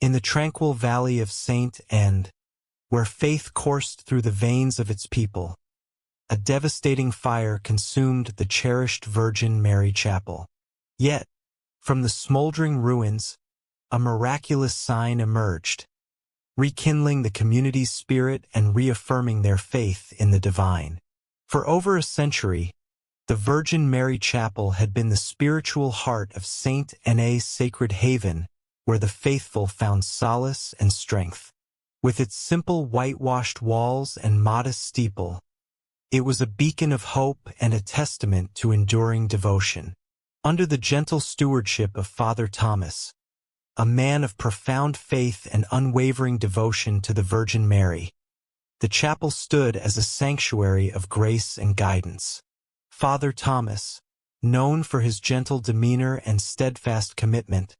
In the tranquil valley of Saint End, where faith coursed through the veins of its people, a devastating fire consumed the cherished Virgin Mary Chapel. Yet, from the smoldering ruins, a miraculous sign emerged, rekindling the community's spirit and reaffirming their faith in the divine. For over a century, the Virgin Mary Chapel had been the spiritual heart of Saint Anne's sacred haven, where the faithful found solace and strength. With its simple whitewashed walls and modest steeple, it was a beacon of hope and a testament to enduring devotion. Under the gentle stewardship of Father Thomas, a man of profound faith and unwavering devotion to the Virgin Mary, the chapel stood as a sanctuary of grace and guidance. Father Thomas, known for his gentle demeanor and steadfast commitment,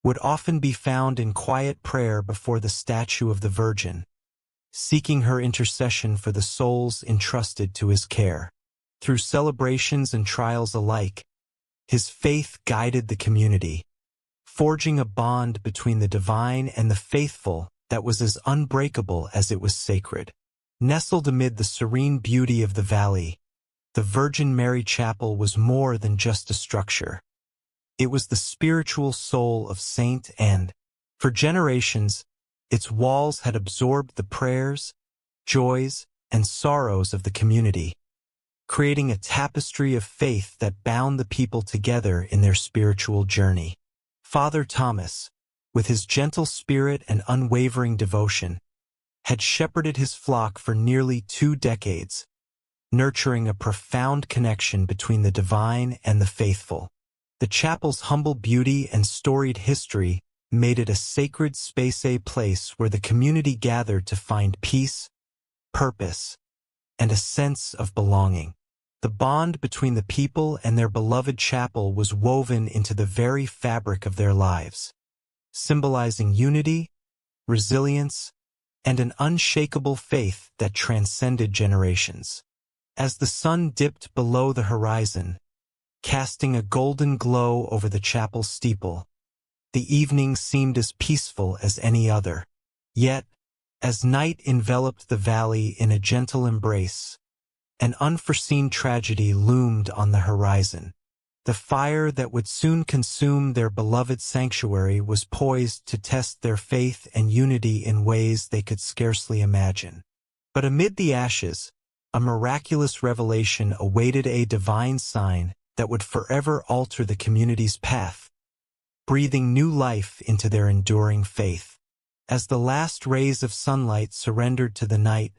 would often be found in quiet prayer before the statue of the Virgin, seeking her intercession for the souls entrusted to his care. Through celebrations and trials alike, his faith guided the community, forging a bond between the divine and the faithful that was as unbreakable as it was sacred. Nestled amid the serene beauty of the valley, the Virgin Mary Chapel was more than just a structure. It was the spiritual soul of Saint Anne. For generations, its walls had absorbed the prayers, joys, and sorrows of the community, creating a tapestry of faith that bound the people together in their spiritual journey. Father Thomas, with his gentle spirit and unwavering devotion, had shepherded his flock for nearly 2 decades, nurturing a profound connection between the divine and the faithful. The chapel's humble beauty and storied history made it a sacred space, a place where the community gathered to find peace, purpose, and a sense of belonging. The bond between the people and their beloved chapel was woven into the very fabric of their lives, symbolizing unity, resilience, and an unshakable faith that transcended generations. As the sun dipped below the horizon, casting a golden glow over the chapel steeple, the evening seemed as peaceful as any other. Yet, as night enveloped the valley in a gentle embrace, an unforeseen tragedy loomed on the horizon. The fire that would soon consume their beloved sanctuary was poised to test their faith and unity in ways they could scarcely imagine. But amid the ashes, a miraculous revelation awaited, a divine sign that would forever alter the community's path, breathing new life into their enduring faith. As the last rays of sunlight surrendered to the night,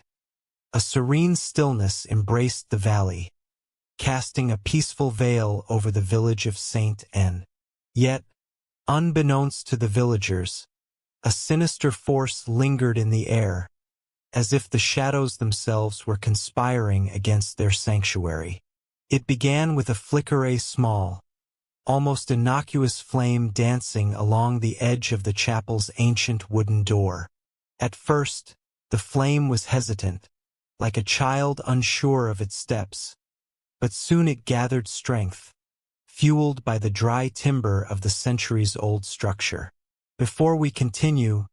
a serene stillness embraced the valley, casting a peaceful veil over the village of Saint Anne. Yet, unbeknownst to the villagers, a sinister force lingered in the air, as if the shadows themselves were conspiring against their sanctuary. It began with a flicker, a small, almost innocuous flame dancing along the edge of the chapel's ancient wooden door. At first, the flame was hesitant, like a child unsure of its steps, but soon it gathered strength, fueled by the dry timber of the centuries-old structure. Before we continue,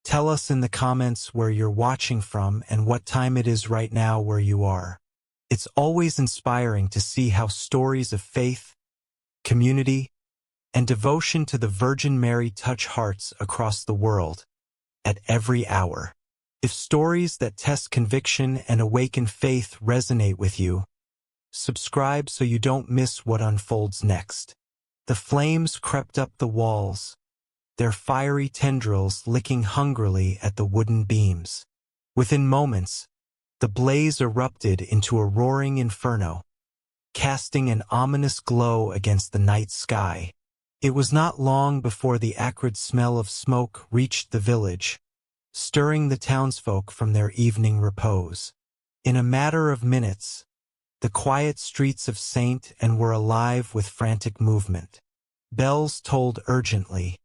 tell us in the comments where you're watching from and what time it is right now where you are. It's always inspiring to see how stories of faith, community, and devotion to the Virgin Mary touch hearts across the world, at every hour. If stories that test conviction and awaken faith resonate with you, subscribe so you don't miss what unfolds next. The flames crept up the walls, their fiery tendrils licking hungrily at the wooden beams. Within moments, the blaze erupted into a roaring inferno, casting an ominous glow against the night sky. It was not long before the acrid smell of smoke reached the village, stirring the townsfolk from their evening repose. In a matter of minutes, the quiet streets of Saint Anne were alive with frantic movement. Bells tolled urgently,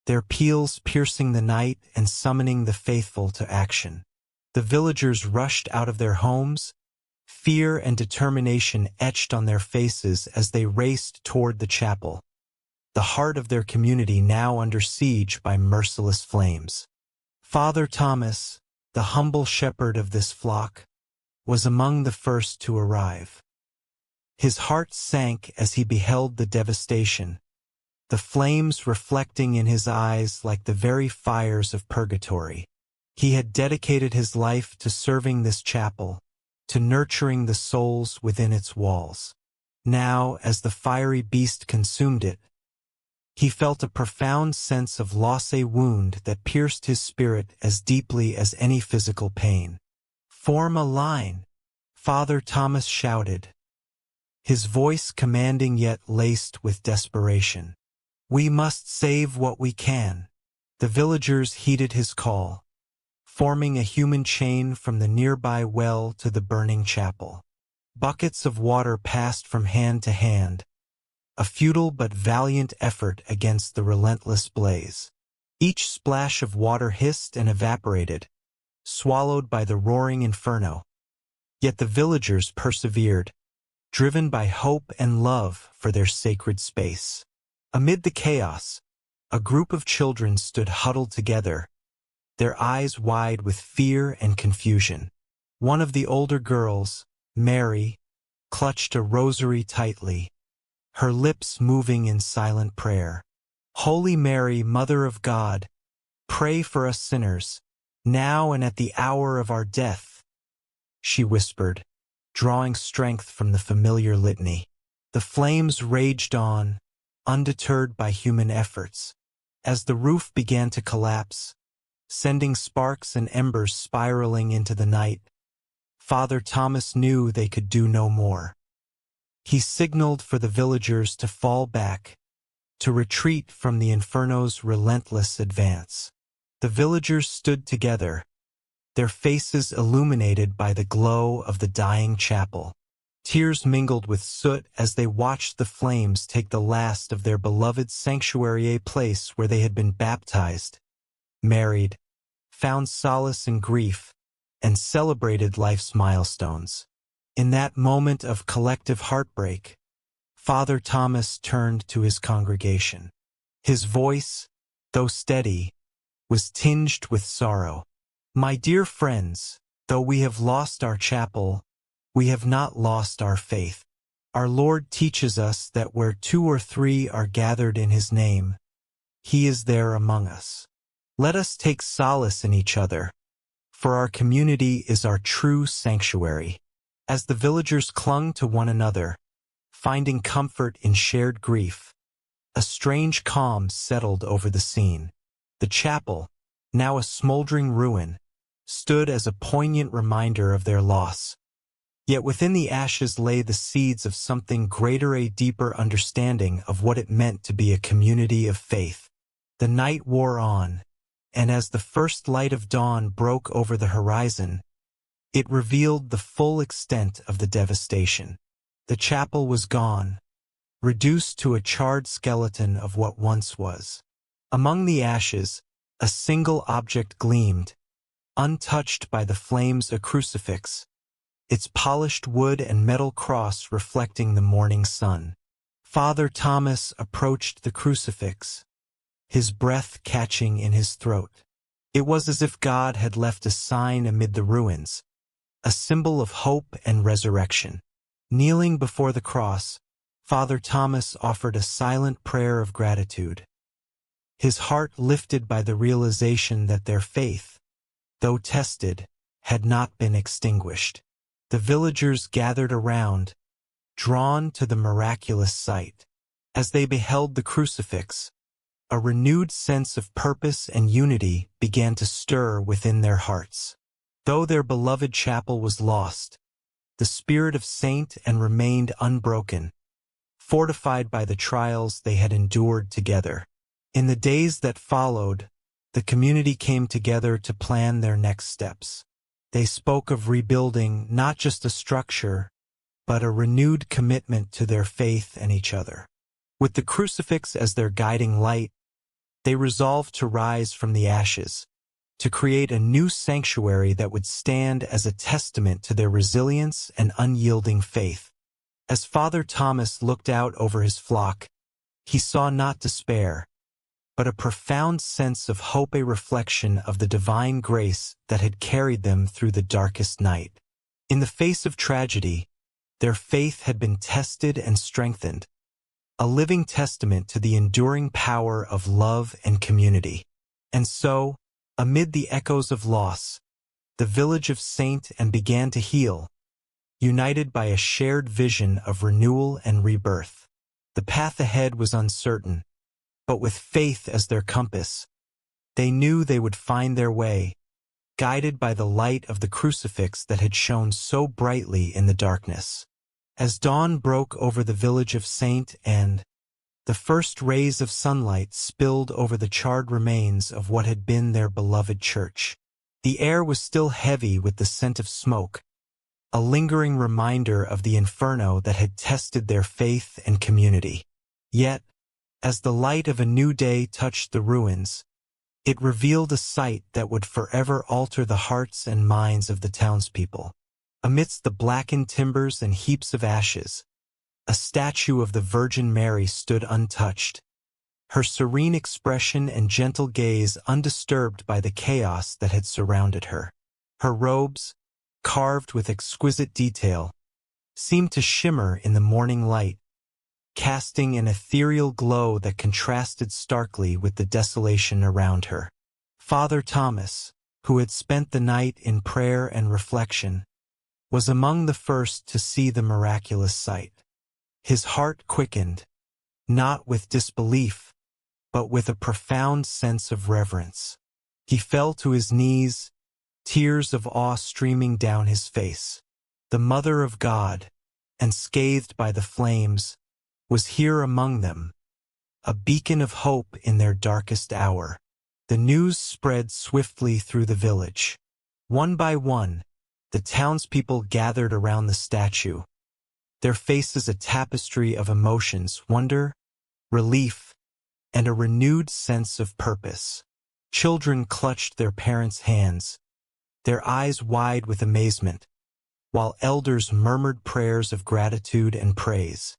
their peals piercing the night and summoning the faithful to action. The villagers rushed out of their homes, fear and determination etched on their faces as they raced toward the chapel, the heart of their community now under siege by merciless flames. Father Thomas, the humble shepherd of this flock, was among the first to arrive. His heart sank as he beheld the devastation, the flames reflecting in his eyes like the very fires of purgatory. He had dedicated his life to serving this chapel, to nurturing the souls within its walls. Now, as the fiery beast consumed it, he felt a profound sense of loss, a wound that pierced his spirit as deeply as any physical pain. "Form a line," Father Thomas shouted, his voice commanding yet laced with desperation. "We must save what we can." The villagers heeded his call, forming a human chain from the nearby well to the burning chapel. Buckets of water passed from hand to hand, a futile but valiant effort against the relentless blaze. Each splash of water hissed and evaporated, swallowed by the roaring inferno. Yet the villagers persevered, driven by hope and love for their sacred space. Amid the chaos, a group of children stood huddled together, their eyes wide with fear and confusion. One of the older girls, Mary, clutched a rosary tightly, her lips moving in silent prayer. "Holy Mary, Mother of God, pray for us sinners, now and at the hour of our death," she whispered, drawing strength from the familiar litany. The flames raged on, undeterred by human efforts. As the roof began to collapse, sending sparks and embers spiraling into the night, Father Thomas knew they could do no more. He signaled for the villagers to fall back, to retreat from the inferno's relentless advance. The villagers stood together, their faces illuminated by the glow of the dying chapel. Tears mingled with soot as they watched the flames take the last of their beloved sanctuary, a place where they had been baptized, married, found solace in grief, and celebrated life's milestones. In that moment of collective heartbreak, Father Thomas turned to his congregation. His voice, though steady, was tinged with sorrow. "My dear friends, though we have lost our chapel, we have not lost our faith. Our Lord teaches us that where 2 or 3 are gathered in His name, He is there among us. Let us take solace in each other, for our community is our true sanctuary." As the villagers clung to one another, finding comfort in shared grief, a strange calm settled over the scene. The chapel, now a smoldering ruin, stood as a poignant reminder of their loss. Yet within the ashes lay the seeds of something greater, a deeper understanding of what it meant to be a community of faith. The night wore on, and as the first light of dawn broke over the horizon, it revealed the full extent of the devastation. The chapel was gone, reduced to a charred skeleton of what once was. Among the ashes, a single object gleamed, untouched by the flames, a crucifix, its polished wood and metal cross reflecting the morning sun. Father Thomas approached the crucifix, his breath catching in his throat. It was as if God had left a sign amid the ruins, a symbol of hope and resurrection. Kneeling before the cross, Father Thomas offered a silent prayer of gratitude, his heart lifted by the realization that their faith, though tested, had not been extinguished. The villagers gathered around, drawn to the miraculous sight. As they beheld the crucifix, a renewed sense of purpose and unity began to stir within their hearts. Though their beloved chapel was lost, the spirit of Saint and remained unbroken, fortified by the trials they had endured together. In the days that followed, the community came together to plan their next steps. They spoke of rebuilding not just a structure, but a renewed commitment to their faith and each other. With the crucifix as their guiding light, they resolved to rise from the ashes, to create a new sanctuary that would stand as a testament to their resilience and unyielding faith. As Father Thomas looked out over his flock, He saw not despair, but a profound sense of hope, a reflection of the divine grace that had carried them through the darkest night. In the face of tragedy, their faith had been tested and strengthened, a living testament to the enduring power of love and community. And so, amid the echoes of loss, the village of Saint and began to heal, united by a shared vision of renewal and rebirth. The path ahead was uncertain, but with faith as their compass, they knew they would find their way, guided by the light of the crucifix that had shone so brightly in the darkness. As dawn broke over the village of Saint and the first rays of sunlight spilled over the charred remains of what had been their beloved church, the air was still heavy with the scent of smoke, a lingering reminder of the inferno that had tested their faith and community. Yet, as the light of a new day touched the ruins, it revealed a sight that would forever alter the hearts and minds of the townspeople. Amidst the blackened timbers and heaps of ashes, a statue of the Virgin Mary stood untouched, her serene expression and gentle gaze undisturbed by the chaos that had surrounded her. Her robes, carved with exquisite detail, seemed to shimmer in the morning light, casting an ethereal glow that contrasted starkly with the desolation around her. Father Thomas, who had spent the night in prayer and reflection, was among the first to see the miraculous sight. His heart quickened, not with disbelief, but with a profound sense of reverence. He fell to his knees, tears of awe streaming down his face. The Mother of God, unscathed by the flames, was here among them, a beacon of hope in their darkest hour. The news spread swiftly through the village. One by one, the townspeople gathered around the statue, their faces a tapestry of emotions, wonder, relief, and a renewed sense of purpose. Children clutched their parents' hands, their eyes wide with amazement, while elders murmured prayers of gratitude and praise.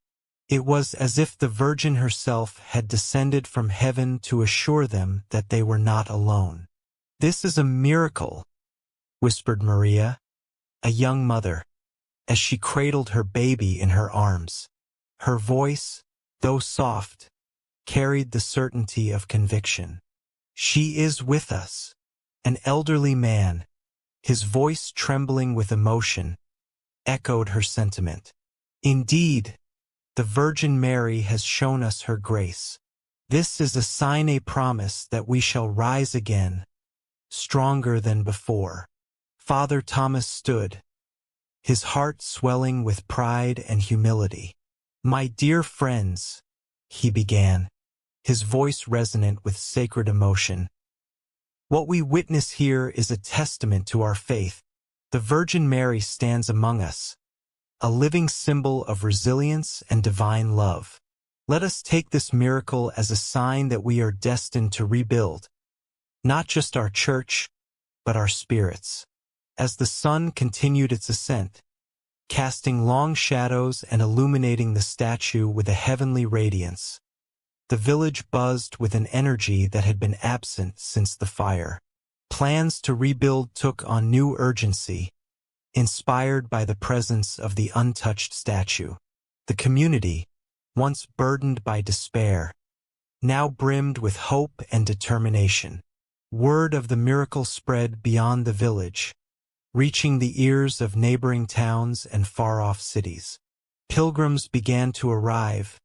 It was as if the Virgin herself had descended from heaven to assure them that they were not alone. "This is a miracle," whispered Maria, a young mother, as she cradled her baby in her arms. Her voice, though soft, carried the certainty of conviction. "She is with us." An elderly man, his voice trembling with emotion, echoed her sentiment. "Indeed, the Virgin Mary has shown us her grace. This is a sign, a promise that we shall rise again, stronger than before." Father Thomas stood, his heart swelling with pride and humility. "My dear friends," he began, his voice resonant with sacred emotion, "what we witness here is a testament to our faith. The Virgin Mary stands among us, a living symbol of resilience and divine love. Let us take this miracle as a sign that we are destined to rebuild, not just our church, but our spirits." As the sun continued its ascent, casting long shadows and illuminating the statue with a heavenly radiance, the village buzzed with an energy that had been absent since the fire. Plans to rebuild took on new urgency, inspired by the presence of the untouched statue. The community, once burdened by despair, now brimmed with hope and determination. Word of the miracle spread beyond the village, reaching the ears of neighboring towns and far-off cities. Pilgrims began to arrive,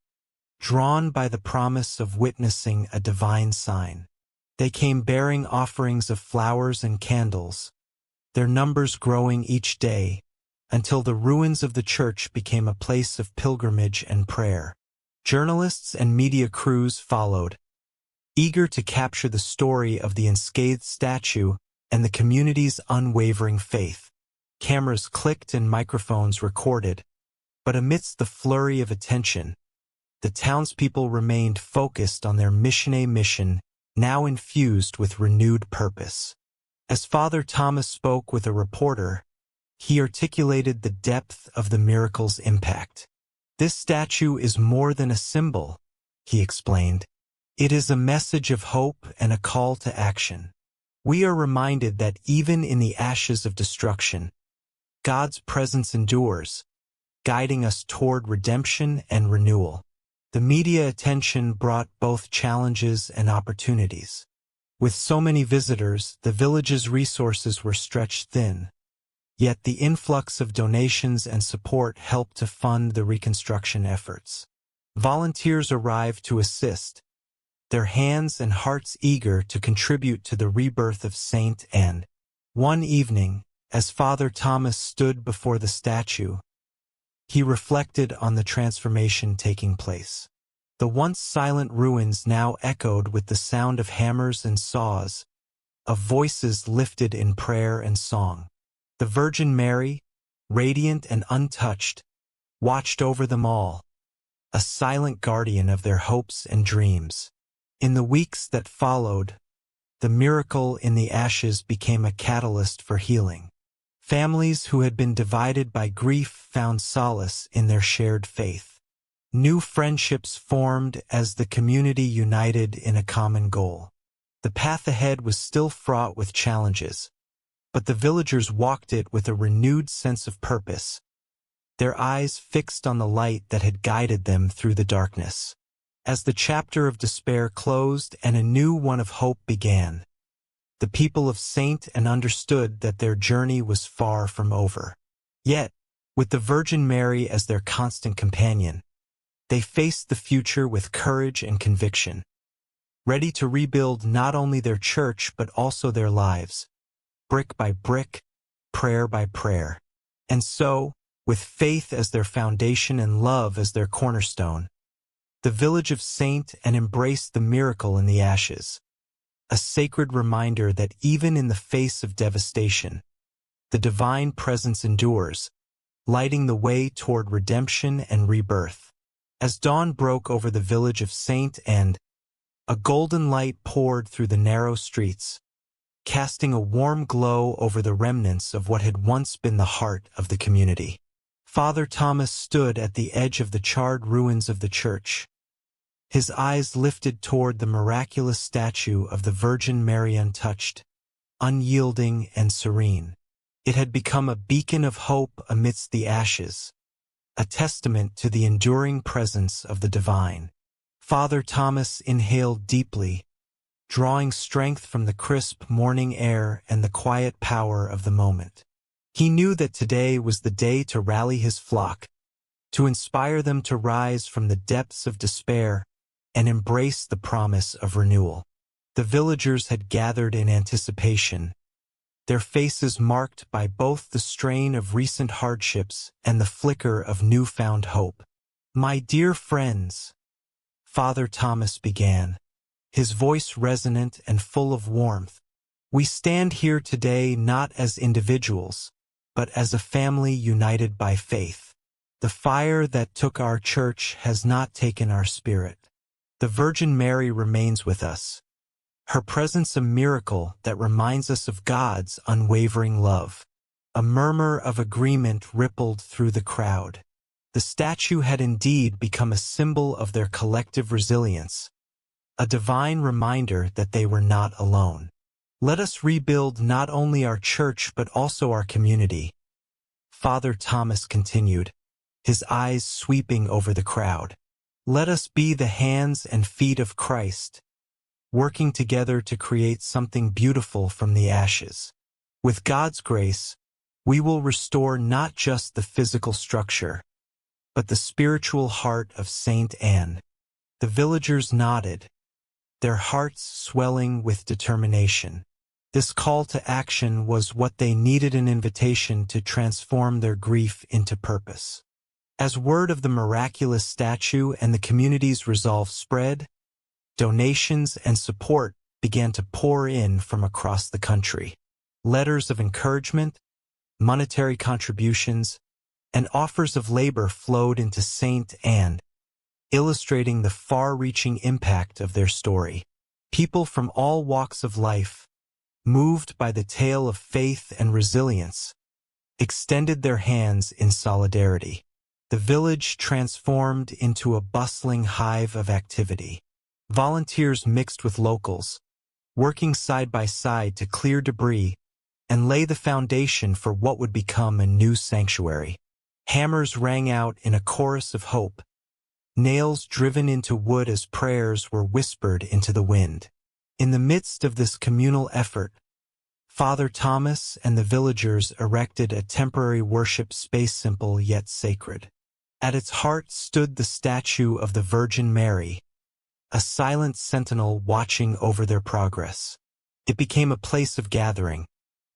drawn by the promise of witnessing a divine sign. They came bearing offerings of flowers and candles, their numbers growing each day, until the ruins of the church became a place of pilgrimage and prayer. Journalists and media crews followed, eager to capture the story of the unscathed statue and the community's unwavering faith. Cameras clicked and microphones recorded, but amidst the flurry of attention, the townspeople remained focused on their mission, now infused with renewed purpose. As Father Thomas spoke with a reporter, he articulated the depth of the miracle's impact. "This statue is more than a symbol," he explained. It is a message of hope and a call to action. We are reminded that even in the ashes of destruction, God's presence endures, guiding us toward redemption and renewal. The media attention brought both challenges and opportunities. With so many visitors, the village's resources were stretched thin. Yet the influx of donations and support helped to fund the reconstruction efforts. Volunteers arrived to assist, their hands and hearts eager to contribute to the rebirth of Saint Anne. One evening, as Father Thomas stood before the statue, he reflected on the transformation taking place. The once silent ruins now echoed with the sound of hammers and saws, of voices lifted in prayer and song. The Virgin Mary, radiant and untouched, watched over them all, a silent guardian of their hopes and dreams. In the weeks that followed, the miracle in the ashes became a catalyst for healing. Families who had been divided by grief found solace in their shared faith. New friendships formed as the community united in a common goal. The path ahead was still fraught with challenges, but the villagers walked it with a renewed sense of purpose, their eyes fixed on the light that had guided them through the darkness. As the chapter of despair closed and a new one of hope began, the people of Saint Anne understood that their journey was far from over. Yet, with the Virgin Mary as their constant companion, they faced the future with courage and conviction, ready to rebuild not only their church but also their lives, brick by brick, prayer by prayer. And so, with faith as their foundation and love as their cornerstone, the village of Saint Anne embraced the miracle in the ashes, a sacred reminder that even in the face of devastation, the divine presence endures, lighting the way toward redemption and rebirth. As dawn broke over the village of Saint Anne, a golden light poured through the narrow streets, casting a warm glow over the remnants of what had once been the heart of the community. Father Thomas stood at the edge of the charred ruins of the church, his eyes lifted toward the miraculous statue of the Virgin Mary, untouched, unyielding, and serene. It had become a beacon of hope amidst the ashes, a testament to the enduring presence of the divine. Father Thomas inhaled deeply, drawing strength from the crisp morning air and the quiet power of the moment. He knew that today was the day to rally his flock, to inspire them to rise from the depths of despair and embrace the promise of renewal. The villagers had gathered in anticipation, their faces marked by both the strain of recent hardships and the flicker of newfound hope. "My dear friends," Father Thomas began, his voice resonant and full of warmth, "we stand here today not as individuals, but as a family united by faith. The fire that took our church has not taken our spirit. The Virgin Mary remains with us, her presence a miracle that reminds us of God's unwavering love." A murmur of agreement rippled through the crowd. The statue had indeed become a symbol of their collective resilience, a divine reminder that they were not alone. "Let us rebuild not only our church but also our community," Father Thomas continued, his eyes sweeping over the crowd. "Let us be the hands and feet of Christ, working together to create something beautiful from the ashes. With God's grace, we will restore not just the physical structure, but the spiritual heart of Saint Anne." The villagers nodded, their hearts swelling with determination. This call to action was what they needed, an invitation to transform their grief into purpose. As word of the miraculous statue and the community's resolve spread, donations and support began to pour in from across the country. Letters of encouragement, monetary contributions, and offers of labor flowed into Saint Anne, illustrating the far-reaching impact of their story. People from all walks of life, moved by the tale of faith and resilience, extended their hands in solidarity. The village transformed into a bustling hive of activity. Volunteers mixed with locals, working side by side to clear debris and lay the foundation for what would become a new sanctuary. Hammers rang out in a chorus of hope, nails driven into wood as prayers were whispered into the wind. In the midst of this communal effort, Father Thomas and the villagers erected a temporary worship space simple yet sacred. At its heart stood the statue of the Virgin Mary, a silent sentinel watching over their progress. It became a place of gathering,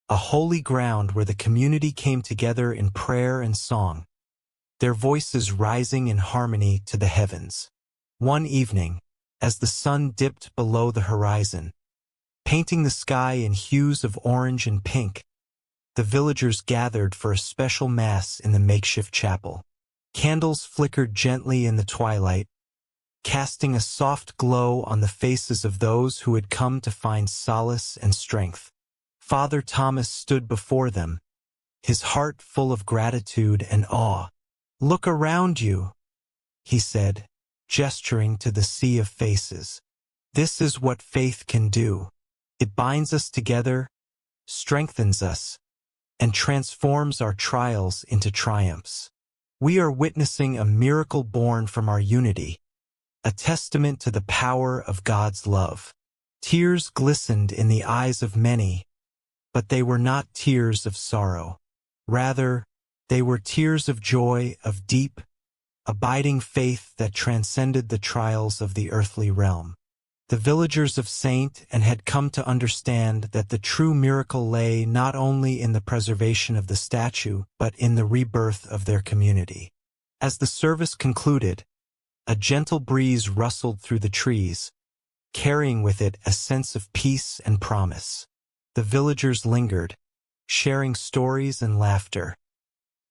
a holy ground where the community came together in prayer and song, their voices rising in harmony to the heavens. One evening, as the sun dipped below the horizon, painting the sky in hues of orange and pink, the villagers gathered for a special mass in the makeshift chapel. Candles flickered gently in the twilight, casting a soft glow on the faces of those who had come to find solace and strength. Father Thomas stood before them, his heart full of gratitude and awe. "Look around you," he said, gesturing to the sea of faces. "This is what faith can do. It binds us together, strengthens us, and transforms our trials into triumphs. We are witnessing a miracle born from our unity, a testament to the power of God's love." Tears glistened in the eyes of many, but they were not tears of sorrow. Rather, they were tears of joy, of deep, abiding faith that transcended the trials of the earthly realm. The villagers of Saint and had come to understand that the true miracle lay not only in the preservation of the statue, but in the rebirth of their community. As the service concluded, a gentle breeze rustled through the trees, carrying with it a sense of peace and promise. The villagers lingered, sharing stories and laughter,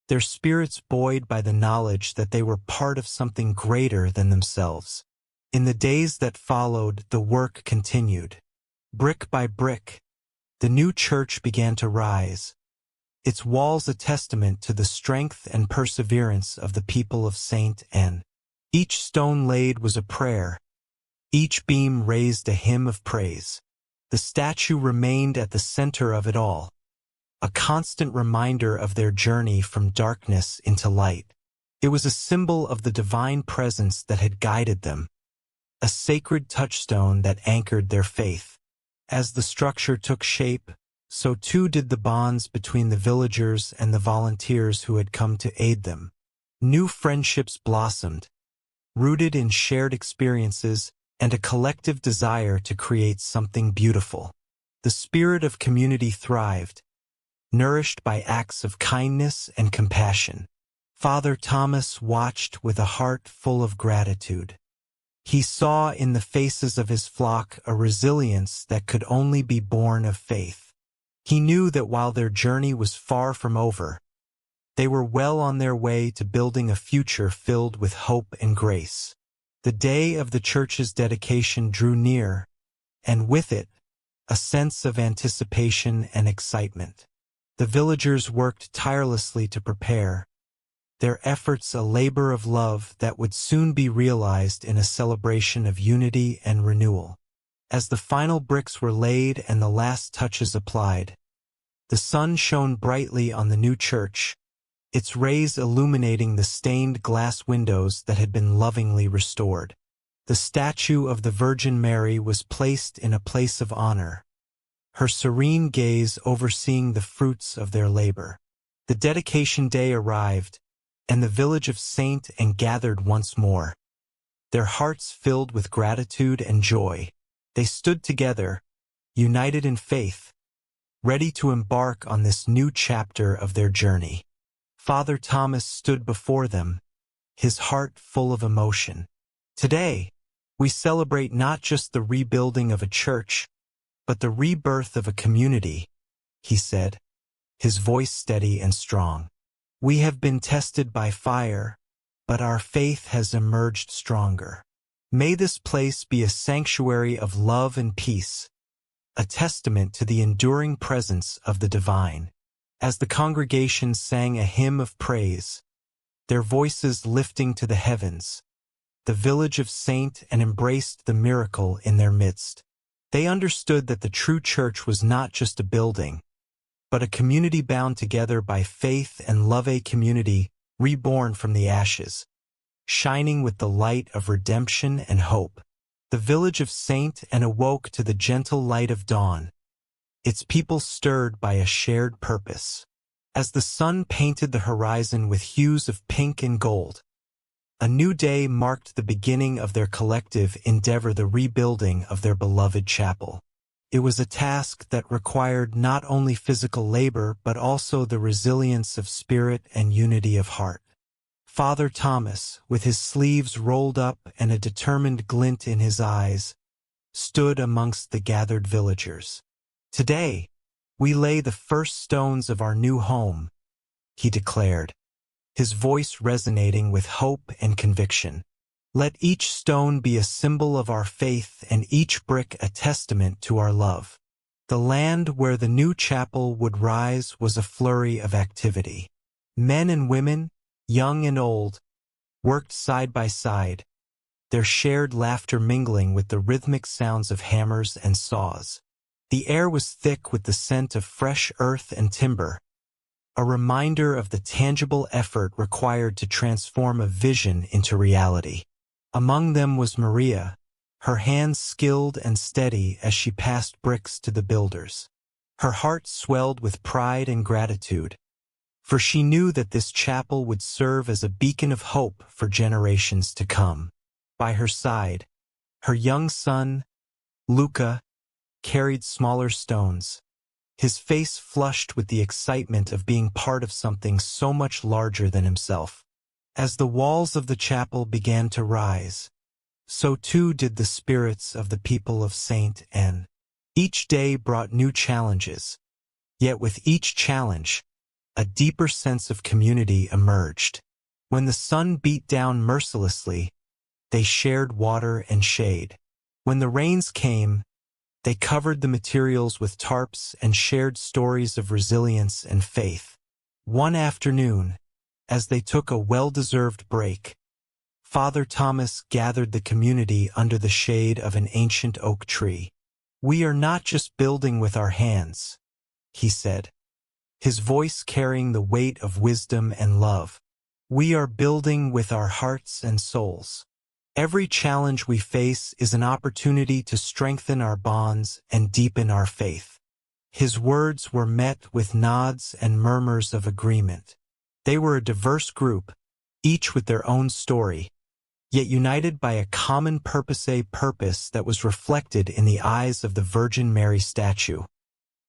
their spirits buoyed by the knowledge that they were part of something greater than themselves. In the days that followed, the work continued. Brick by brick, the new church began to rise, its walls a testament to the strength and perseverance of the people of Saint N. Each stone laid was a prayer, each beam raised a hymn of praise. The statue remained at the center of it all, a constant reminder of their journey from darkness into light. It was a symbol of the divine presence that had guided them, a sacred touchstone that anchored their faith. As the structure took shape, so too did the bonds between the villagers and the volunteers who had come to aid them. New friendships blossomed, rooted in shared experiences and a collective desire to create something beautiful. The spirit of community thrived, nourished by acts of kindness and compassion. Father Thomas watched with a heart full of gratitude. He saw in the faces of his flock a resilience that could only be born of faith. He knew that while their journey was far from over, they were well on their way to building a future filled with hope and grace. The day of the church's dedication drew near, and with it, a sense of anticipation and excitement. The villagers worked tirelessly to prepare, their efforts a labor of love that would soon be realized in a celebration of unity and renewal. As the final bricks were laid and the last touches applied, the sun shone brightly on the new church, its rays illuminating the stained glass windows that had been lovingly restored. The statue of the Virgin Mary was placed in a place of honor, her serene gaze overseeing the fruits of their labor. The dedication day arrived, and the village of Saint and gathered once more, their hearts filled with gratitude and joy. They stood together, united in faith, ready to embark on this new chapter of their journey. Father Thomas stood before them, his heart full of emotion. "Today, we celebrate not just the rebuilding of a church, but the rebirth of a community," he said, his voice steady and strong. "We have been tested by fire, but our faith has emerged stronger. May this place be a sanctuary of love and peace, a testament to the enduring presence of the divine." As the congregation sang a hymn of praise, their voices lifting to the heavens. The village of Saint and embraced the miracle in their midst. They understood that the true church was not just a building, but a community bound together by faith and love, a community reborn from the ashes, shining with the light of redemption and hope. The village of Saint and awoke to the gentle light of dawn, its people stirred by a shared purpose. As the sun painted the horizon with hues of pink and gold, a new day marked the beginning of their collective endeavor, the rebuilding of their beloved chapel. It was a task that required not only physical labor but also the resilience of spirit and unity of heart. Father Thomas, with his sleeves rolled up and a determined glint in his eyes, stood amongst the gathered villagers. "Today, we lay the first stones of our new home," he declared, his voice resonating with hope and conviction. "Let each stone be a symbol of our faith and each brick a testament to our love." The land where the new chapel would rise was a flurry of activity. Men and women, young and old, worked side by side, their shared laughter mingling with the rhythmic sounds of hammers and saws. The air was thick with the scent of fresh earth and timber, a reminder of the tangible effort required to transform a vision into reality. Among them was Maria, her hands skilled and steady as she passed bricks to the builders. Her heart swelled with pride and gratitude, for she knew that this chapel would serve as a beacon of hope for generations to come. By her side, her young son, Luca, carried smaller stones, his face flushed with the excitement of being part of something so much larger than himself. As the walls of the chapel began to rise, so too did the spirits of the people of Saint N. Each day brought new challenges, yet with each challenge, a deeper sense of community emerged. When the sun beat down mercilessly, they shared water and shade. When the rains came, they covered the materials with tarps and shared stories of resilience and faith. One afternoon, as they took a well-deserved break, Father Thomas gathered the community under the shade of an ancient oak tree. "We are not just building with our hands," he said, his voice carrying the weight of wisdom and love. "We are building with our hearts and souls. Every challenge we face is an opportunity to strengthen our bonds and deepen our faith." His words were met with nods and murmurs of agreement. They were a diverse group, each with their own story, yet united by a common purpose, a purpose that was reflected in the eyes of the Virgin Mary statue,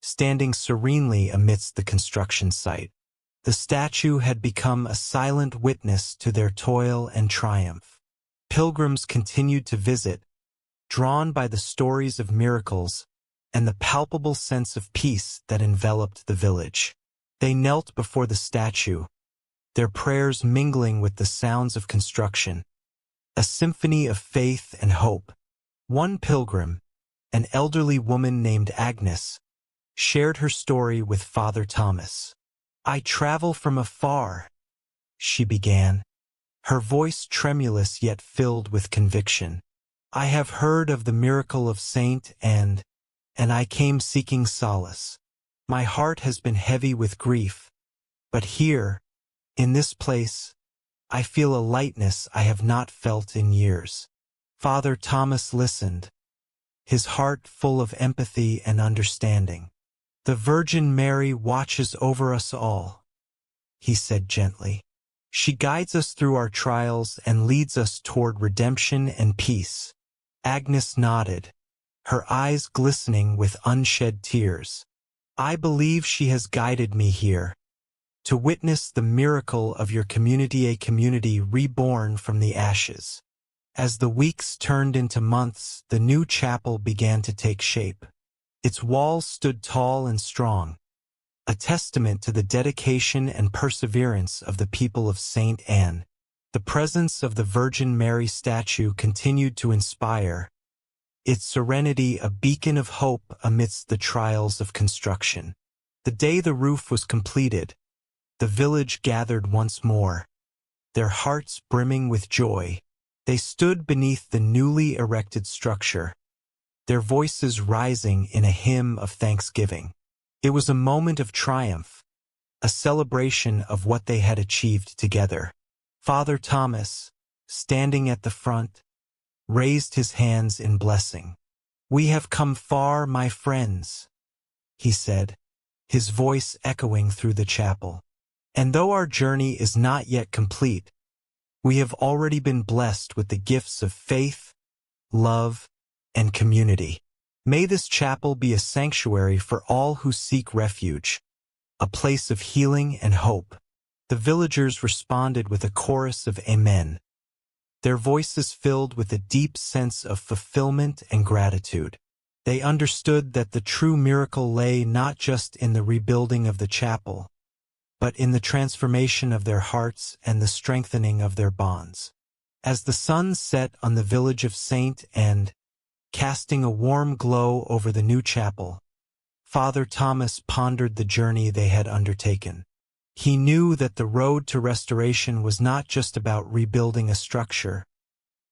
standing serenely amidst the construction site. The statue had become a silent witness to their toil and triumph. Pilgrims continued to visit, drawn by the stories of miracles and the palpable sense of peace that enveloped the village. They knelt before the statue, their prayers mingling with the sounds of construction, a symphony of faith and hope. One pilgrim, an elderly woman named Agnes, shared her story with Father Thomas. "I travel from afar," she began, her voice tremulous yet filled with conviction. "I have heard of the miracle of Saint and I came seeking solace. My heart has been heavy with grief, but here, in this place, I feel a lightness I have not felt in years." Father Thomas listened, his heart full of empathy and understanding. "The Virgin Mary watches over us all," he said gently. "She guides us through our trials and leads us toward redemption and peace." Agnes nodded, her eyes glistening with unshed tears. "I believe she has guided me here, to witness the miracle of your community, a community reborn from the ashes." As the weeks turned into months, the new chapel began to take shape. Its walls stood tall and strong, a testament to the dedication and perseverance of the people of Saint Anne. The presence of the Virgin Mary statue continued to inspire, its serenity a beacon of hope amidst the trials of construction. The day the roof was completed, the village gathered once more, Their hearts brimming with joy, they stood beneath the newly erected structure, their voices rising in a hymn of thanksgiving. It was a moment of triumph, a celebration of what they had achieved together. Father Thomas, standing at the front, raised his hands in blessing. "We have come far, my friends," he said, his voice echoing through the chapel. "And though our journey is not yet complete, we have already been blessed with the gifts of faith, love, and community. May this chapel be a sanctuary for all who seek refuge, a place of healing and hope." The villagers responded with a chorus of amen, their voices filled with a deep sense of fulfillment and gratitude. They understood that the true miracle lay not just in the rebuilding of the chapel, but in the transformation of their hearts and the strengthening of their bonds. As the sun set on the village of Saint and, casting a warm glow over the new chapel, Father Thomas pondered the journey they had undertaken. He knew that the road to restoration was not just about rebuilding a structure,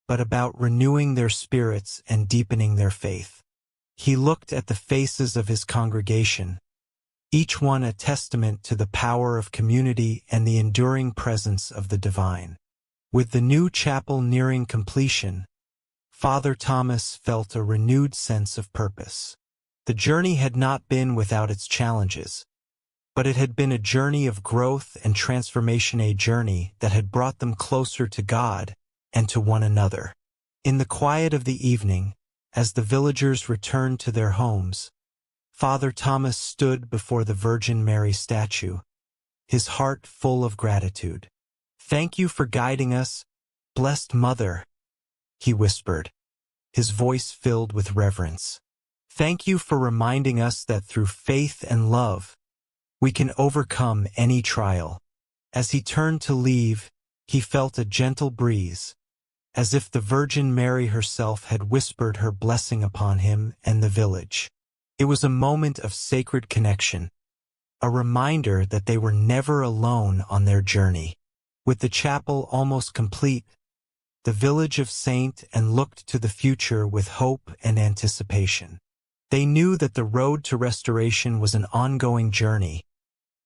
but about renewing their spirits and deepening their faith. He looked at the faces of his congregation, each one a testament to the power of community and the enduring presence of the divine. With the new chapel nearing completion, Father Thomas felt a renewed sense of purpose. The journey had not been without its challenges, but it had been a journey of growth and transformation, a journey that had brought them closer to God and to one another. In the quiet of the evening, as the villagers returned to their homes, Father Thomas stood before the Virgin Mary statue, his heart full of gratitude. "Thank you for guiding us, Blessed Mother," he whispered, his voice filled with reverence. "Thank you for reminding us that through faith and love, we can overcome any trial." As he turned to leave, he felt a gentle breeze, as if the Virgin Mary herself had whispered her blessing upon him and the village. It was a moment of sacred connection, a reminder that they were never alone on their journey. With the chapel almost complete, the village of Saint and looked to the future with hope and anticipation. They knew that the road to restoration was an ongoing journey,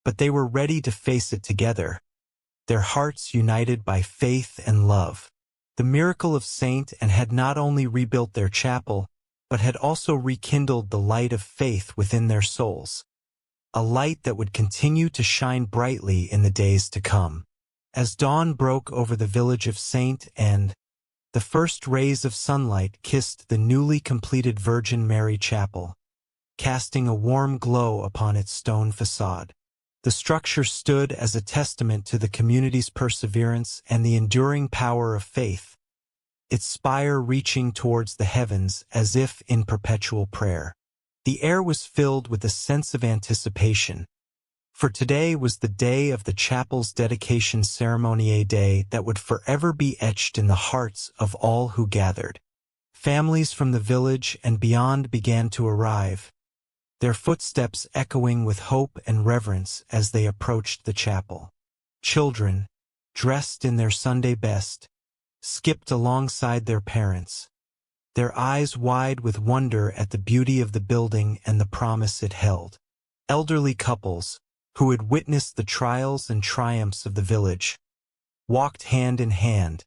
but they were ready to face it together, their hearts united by faith and love. The miracle of Saint and had not only rebuilt their chapel, but had also rekindled the light of faith within their souls, a light that would continue to shine brightly in the days to come. As dawn broke over the village of Saint and the first rays of sunlight kissed the newly completed Virgin Mary Chapel, casting a warm glow upon its stone facade. The structure stood as a testament to the community's perseverance and the enduring power of faith, its spire reaching towards the heavens as if in perpetual prayer. The air was filled with a sense of anticipation, for today was the day of the chapel's dedication ceremony, a day that would forever be etched in the hearts of all who gathered. Families from the village and beyond began to arrive, their footsteps echoing with hope and reverence as they approached the chapel. Children, dressed in their Sunday best, skipped alongside their parents, their eyes wide with wonder at the beauty of the building and the promise it held. Elderly couples, who had witnessed the trials and triumphs of the village, walked hand in hand,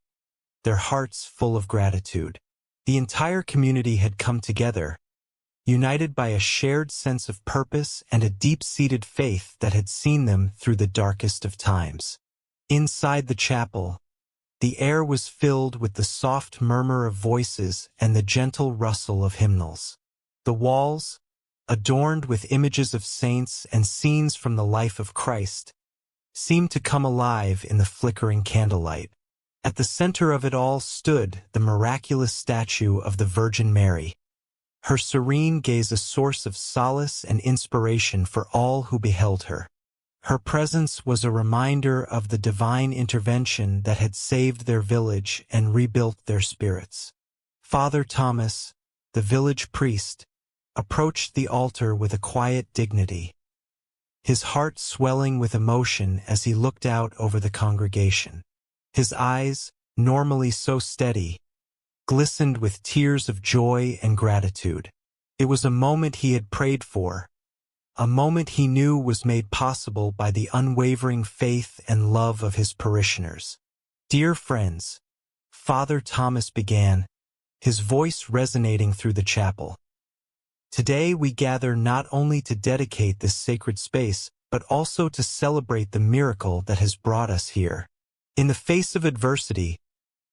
their hearts full of gratitude. The entire community had come together, united by a shared sense of purpose and a deep-seated faith that had seen them through the darkest of times. Inside the chapel, the air was filled with the soft murmur of voices and the gentle rustle of hymnals. The walls, adorned with images of saints and scenes from the life of Christ, seemed to come alive in the flickering candlelight. At the center of it all stood the miraculous statue of the Virgin Mary, her serene gaze a source of solace and inspiration for all who beheld her. Her presence was a reminder of the divine intervention that had saved their village and rebuilt their spirits. Father Thomas, the village priest, approached the altar with a quiet dignity, his heart swelling with emotion as he looked out over the congregation. His eyes, normally so steady, glistened with tears of joy and gratitude. It was a moment he had prayed for, a moment he knew was made possible by the unwavering faith and love of his parishioners. "Dear friends," Father Thomas began, his voice resonating through the chapel. "Today we gather not only to dedicate this sacred space, but also to celebrate the miracle that has brought us here. In the face of adversity,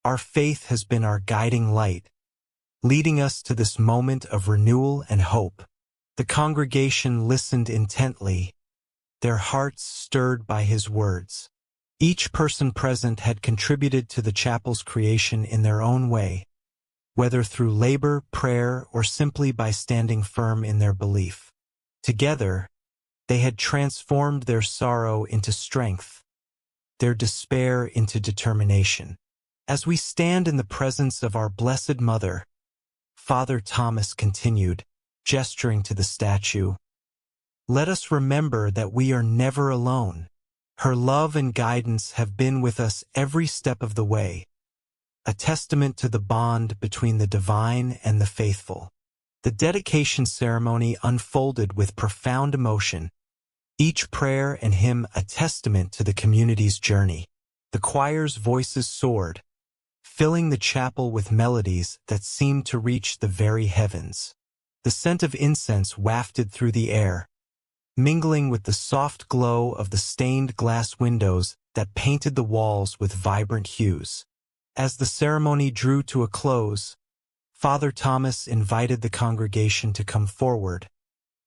our faith has been our guiding light, leading us to this moment of renewal and hope." The congregation listened intently, their hearts stirred by his words. Each person present had contributed to the chapel's creation in their own way, whether through labor, prayer, or simply by standing firm in their belief. Together, they had transformed their sorrow into strength, their despair into determination. As we stand in the presence of our Blessed Mother, Father Thomas continued, gesturing to the statue, "Let us remember that we are never alone. Her love and guidance have been with us every step of the way, a testament to the bond between the divine and the faithful." The dedication ceremony unfolded with profound emotion, each prayer and hymn a testament to the community's journey. The choir's voices soared, filling the chapel with melodies that seemed to reach the very heavens. The scent of incense wafted through the air, mingling with the soft glow of the stained glass windows that painted the walls with vibrant hues. As the ceremony drew to a close, Father Thomas invited the congregation to come forward,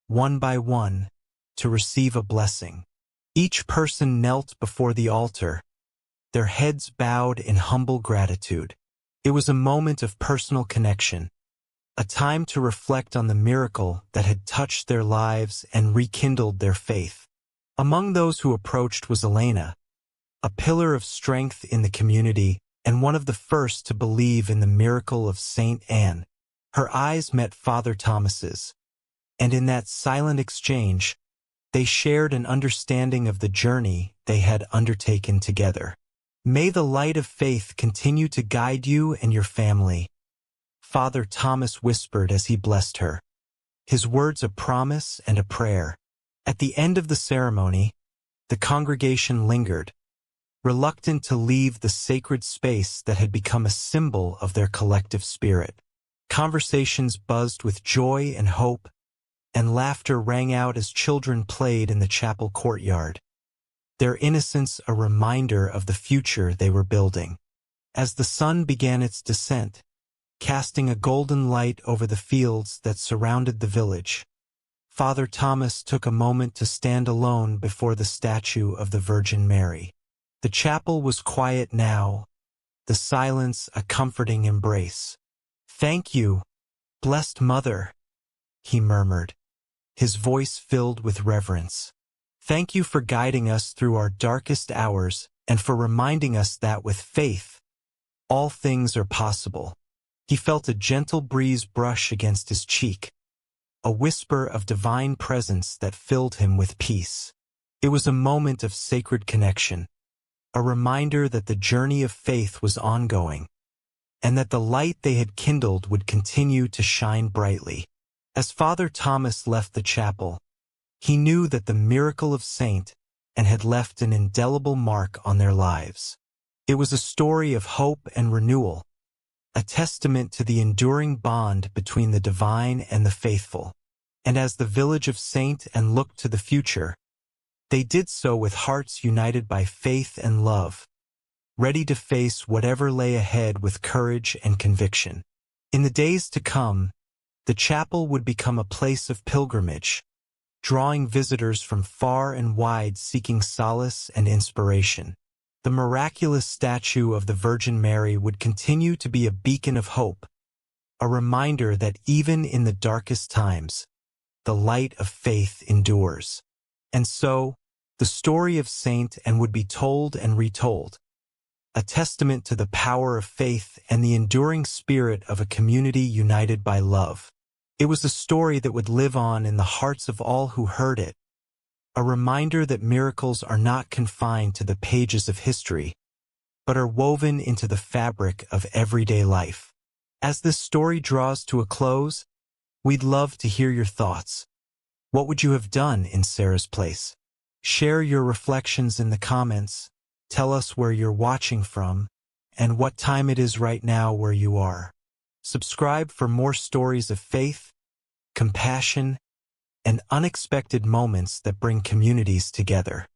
one by one, to receive a blessing. Each person knelt before the altar, their heads bowed in humble gratitude. It was a moment of personal connection, a time to reflect on the miracle that had touched their lives and rekindled their faith. Among those who approached was Elena, a pillar of strength in the community and one of the first to believe in the miracle of Saint Anne. Her eyes met Father Thomas's, and in that silent exchange, they shared an understanding of the journey they had undertaken together. "May the light of faith continue to guide you and your family," Father Thomas whispered as he blessed her, his words a promise and a prayer. At the end of the ceremony, the congregation lingered, reluctant to leave the sacred space that had become a symbol of their collective spirit. Conversations buzzed with joy and hope, and laughter rang out as children played in the chapel courtyard, their innocence a reminder of the future they were building. As the sun began its descent, casting a golden light over the fields that surrounded the village, Father Thomas took a moment to stand alone before the statue of the Virgin Mary. The chapel was quiet now, the silence a comforting embrace. "Thank you, Blessed Mother," he murmured, his voice filled with reverence. "Thank you for guiding us through our darkest hours and for reminding us that with faith, all things are possible." He felt a gentle breeze brush against his cheek, a whisper of divine presence that filled him with peace. It was a moment of sacred connection, a reminder that the journey of faith was ongoing, and that the light they had kindled would continue to shine brightly. As Father Thomas left the chapel, he knew that the miracle of Saint Anne had left an indelible mark on their lives. It was a story of hope and renewal, a testament to the enduring bond between the divine and the faithful. And as the village of Saint Anne looked to the future, they did so with hearts united by faith and love, ready to face whatever lay ahead with courage and conviction. In the days to come, the chapel would become a place of pilgrimage, drawing visitors from far and wide seeking solace and inspiration. The miraculous statue of the Virgin Mary would continue to be a beacon of hope, a reminder that even in the darkest times, the light of faith endures. And so, the story of Saint Anne would be told and retold, a testament to the power of faith and the enduring spirit of a community united by love. It was a story that would live on in the hearts of all who heard it, a reminder that miracles are not confined to the pages of history, but are woven into the fabric of everyday life. As this story draws to a close, we'd love to hear your thoughts. What would you have done in Sarah's place? Share your reflections in the comments. Tell us where you're watching from and what time it is right now where you are. Subscribe for more stories of faith, compassion, and unexpected moments that bring communities together.